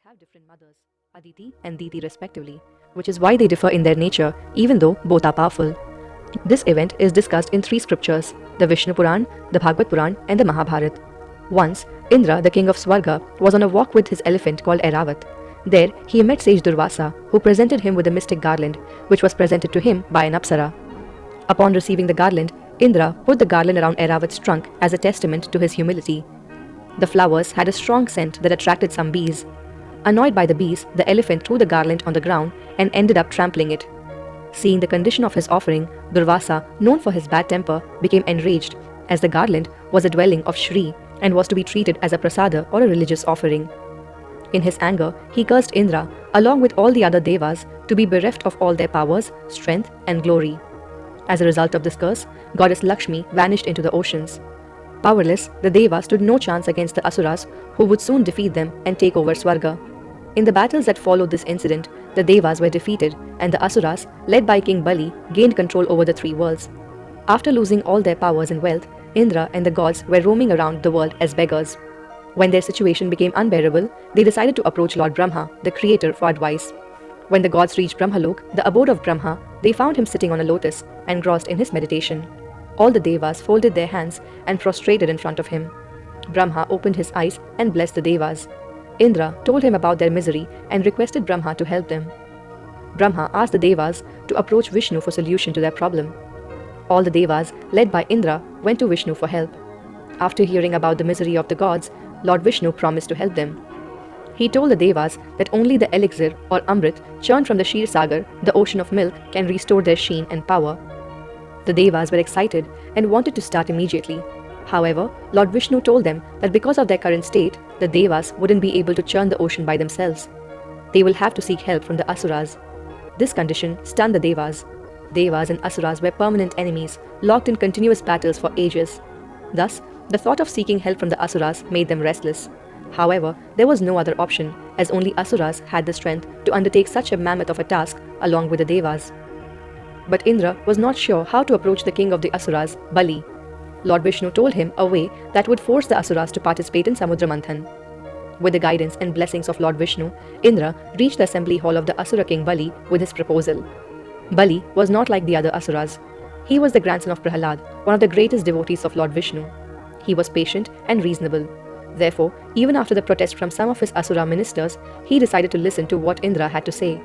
have different mothers, Aditi and Diti respectively, which is why they differ in their nature, even though both are powerful. This event is discussed in three scriptures, the Vishnu Puran, the Bhagavad Puran, and the Mahabharata. Once, Indra, the king of Swarga, was on a walk with his elephant called Airavat. There, he met sage Durvasa, who presented him with a mystic garland, which was presented to him by an Apsara. Upon receiving the garland, Indra put the garland around Airavat's trunk as a testament to his humility. The flowers had a strong scent that attracted some bees. Annoyed by the bees, the elephant threw the garland on the ground and ended up trampling it. Seeing the condition of his offering, Durvasa, known for his bad temper, became enraged, as the garland was a dwelling of Shri and was to be treated as a prasada or a religious offering. In his anger, he cursed Indra, along with all the other devas, to be bereft of all their powers, strength, and glory. As a result of this curse, goddess Lakshmi vanished into the oceans. Powerless, the devas stood no chance against the asuras, who would soon defeat them and take over Swarga. In the battles that followed this incident, the devas were defeated, and the asuras, led by King Bali, gained control over the three worlds. After losing all their powers and wealth, Indra and the gods were roaming around the world as beggars. When their situation became unbearable, they decided to approach Lord Brahma, the creator, for advice. When the gods reached Brahmalok, the abode of Brahma, they found him sitting on a lotus, engrossed in his meditation. All the devas folded their hands and prostrated in front of him. Brahma opened his eyes and blessed the devas. Indra told him about their misery and requested Brahma to help them. Brahma asked the devas to approach Vishnu for solution to their problem. All the devas, led by Indra, went to Vishnu for help. After hearing about the misery of the gods, Lord Vishnu promised to help them. He told the devas that only the elixir or amrit churned from the Kshir Sagar, the ocean of milk, can restore their sheen and power. The devas were excited and wanted to start immediately. However, Lord Vishnu told them that because of their current state, the devas wouldn't be able to churn the ocean by themselves. They will have to seek help from the asuras. This condition stunned the devas. Devas and asuras were permanent enemies, locked in continuous battles for ages. Thus, the thought of seeking help from the asuras made them restless. However, there was no other option, as only asuras had the strength to undertake such a mammoth of a task along with the devas. But Indra was not sure how to approach the king of the asuras, Bali. Lord Vishnu told him a way that would force the asuras to participate in Samudra Manthan. With the guidance and blessings of Lord Vishnu, Indra reached the assembly hall of the Asura king Bali with his proposal. Bali was not like the other asuras. He was the grandson of Prahalad, one of the greatest devotees of Lord Vishnu. He was patient and reasonable. Therefore, even after the protest from some of his asura ministers, he decided to listen to what Indra had to say.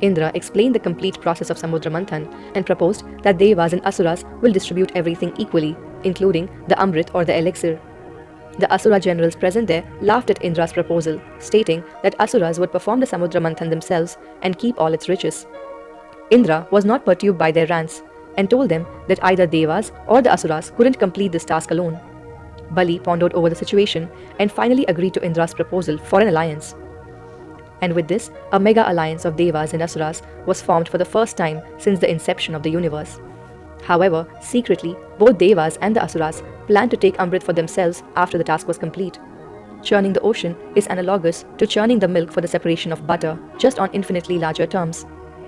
Indra explained the complete process of Samudra Manthan and proposed that devas and asuras will distribute everything equally, including the amrit or the elixir. The asura generals present there laughed at Indra's proposal, stating that asuras would perform the Samudra Manthan themselves and keep all its riches. Indra was not perturbed by their rants and told them that either devas or the asuras couldn't complete this task alone. Bali pondered over the situation and finally agreed to Indra's proposal for an alliance. And with this, a mega alliance of devas and asuras was formed for the first time since the inception of the universe. However, secretly, both devas and the asuras planned to take Amrit for themselves after the task was complete. Churning the ocean is analogous to churning the milk for the separation of butter, just on infinitely larger terms.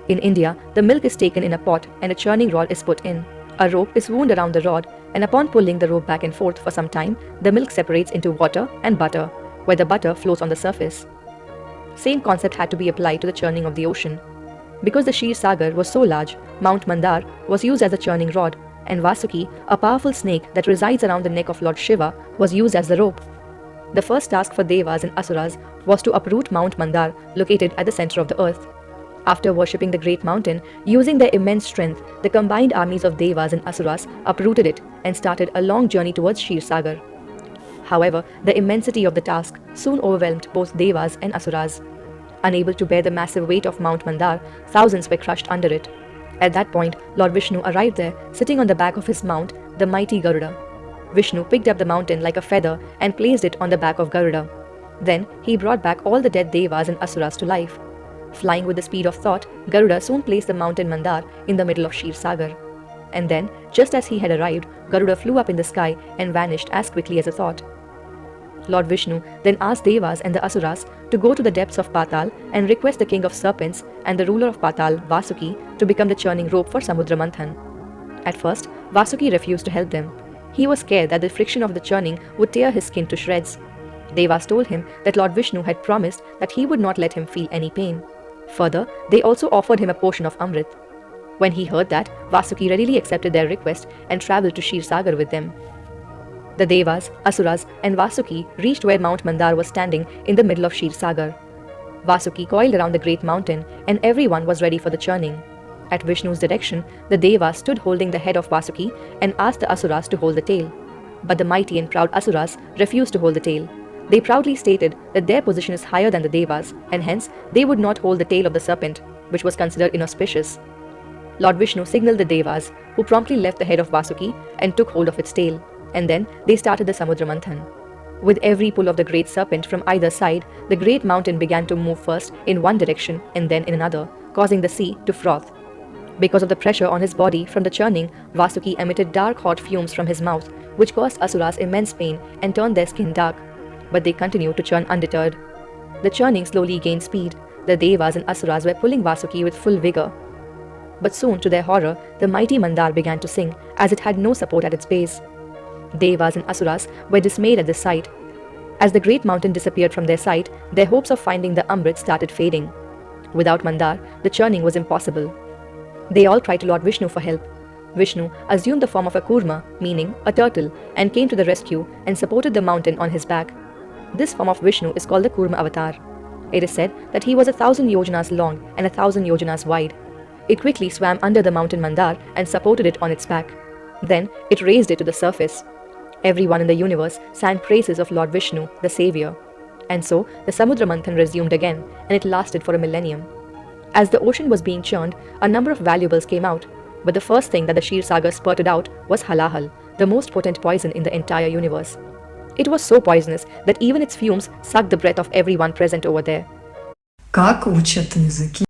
In India, the milk is taken in a pot and a churning rod is put in. A rope is wound around the rod, and upon pulling the rope back and forth for some time, the milk separates into water and butter, where the butter floats on the surface. Same concept had to be applied to the churning of the ocean. Because the Kshir Sagar was so large, Mount Mandar was used as a churning rod, and Vasuki, a powerful snake that resides around the neck of Lord Shiva, was used as the rope. The first task for devas and asuras was to uproot Mount Mandar, located at the center of the earth. After worshipping the great mountain, using their immense strength, the combined armies of devas and asuras uprooted it and started a long journey towards Kshir Sagar. However, the immensity of the task soon overwhelmed both devas and asuras. Unable to bear the massive weight of Mount Mandar, thousands were crushed under it. At that point, Lord Vishnu arrived there, sitting on the back of his mount, the mighty Garuda. Vishnu picked up the mountain like a feather and placed it on the back of Garuda. Then, he brought back all the dead devas and asuras to life. Flying with the speed of thought, Garuda soon placed the mountain Mandar in the middle of Kshir Sagar. And then, just as he had arrived, Garuda flew up in the sky and vanished as quickly as a thought. Lord Vishnu then asked devas and the asuras to go to the depths of Patal and request the king of serpents and the ruler of Patal, Vasuki, to become the churning rope for Samudra Manthan. At first, Vasuki refused to help them. He was scared that the friction of the churning would tear his skin to shreds. Devas told him that Lord Vishnu had promised that he would not let him feel any pain. Further, they also offered him a portion of Amrit. When he heard that, Vasuki readily accepted their request and travelled to Kshisagar with them. The Devas, Asuras, and Vasuki reached where Mount Mandar was standing in the middle of Kshisagar. Vasuki coiled around the great mountain, and everyone was ready for the churning. At Vishnu's direction, the Devas stood holding the head of Vasuki and asked the Asuras to hold the tail. But the mighty and proud Asuras refused to hold the tail. They proudly stated that their position is higher than the Devas, and hence they would not hold the tail of the serpent, which was considered inauspicious. Lord Vishnu signaled the Devas, who promptly left the head of Vasuki and took hold of its tail, and then they started the Samudra Manthan. With every pull of the great serpent from either side, the great mountain began to move first in one direction and then in another, causing the sea to froth. Because of the pressure on his body from the churning, Vasuki emitted dark hot fumes from his mouth, which caused Asuras immense pain and turned their skin dark. But they continued to churn undeterred. The churning slowly gained speed. The Devas and Asuras were pulling Vasuki with full vigor. But soon, to their horror, the mighty Mandar began to sink, as it had no support at its base. Devas and Asuras were dismayed at this sight. As the great mountain disappeared from their sight, their hopes of finding the Amrit started fading. Without Mandar, the churning was impossible. They all tried to Lord Vishnu for help. Vishnu assumed the form of a kurma, meaning a turtle, and came to the rescue and supported the mountain on his back. This form of Vishnu is called the Kurma avatar. It is said that he was 1,000 yojanas long and 1,000 yojanas wide. It quickly swam under the mountain Mandar and supported it on its back. Then it raised it to the surface. Everyone in the universe sang praises of Lord Vishnu, the Saviour. And so the Samudra Manthan resumed again, and it lasted for a millennium. As the ocean was being churned, a number of valuables came out, but the first thing that the Kshisagar spurted out was halahal, the most potent poison in the entire universe. It was so poisonous that even its fumes sucked the breath of everyone present over there. Как учат языки?